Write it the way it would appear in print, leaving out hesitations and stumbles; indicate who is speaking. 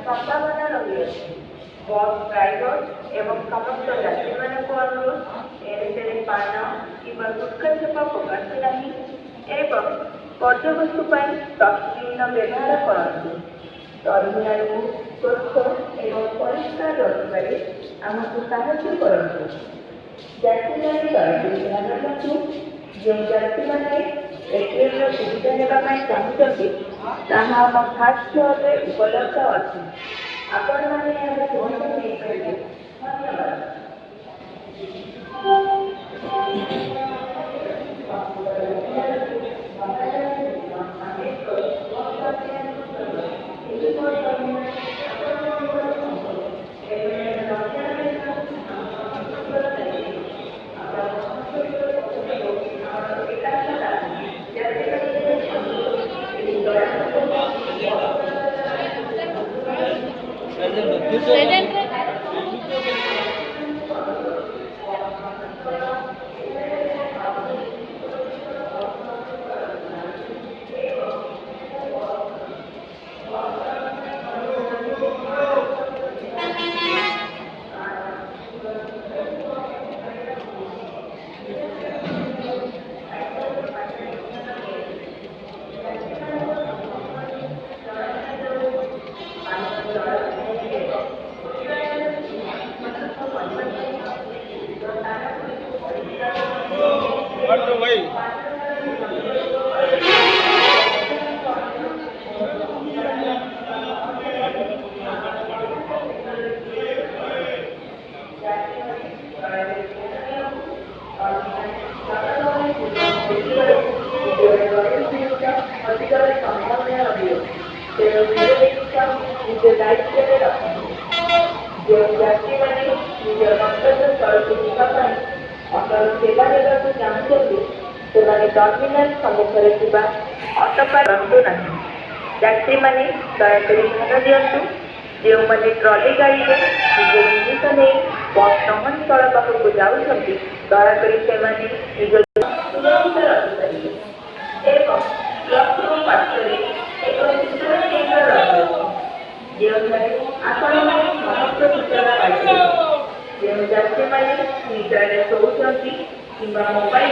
Speaker 1: संभावना रही bus driver एवं समस्त यात्री मानक अनुरोध एने पान कि गुटखा छेपा पकाते नहीं एवं पर्यवस्तु डस्टबिन व्यवहार करते टर्मिनाल को स्वच्छ एवं परिष्कार रखिबारे आमको साहाय्य करते यात्री माने दयाकरी ध्यान रखु जो यात्री माने एटीएम सुविधा नेबाई चाहते ताहा आम फास्ट फ्लोर में उपलब्ध अच्छी आपण मैंने धन्यवाद। टर्मिनाल सम्मुखें अटपा रखु ना यात्री मैंने दयाकरी ध्यान दिंतु जो मैंने ट्रॉली गाड़ी में निज जिनिस नहीं बस टहन स्थल पाखक जाऊँगी दयाकरी से निज सुरक्षित रखिपारे एवं क्लबरूम पार्श्व एक सूचना केन्द्र रही जो आपण समस्त सूचना पाइबे जो यात्री मैंने निद्रा शोचती कि मोबाइल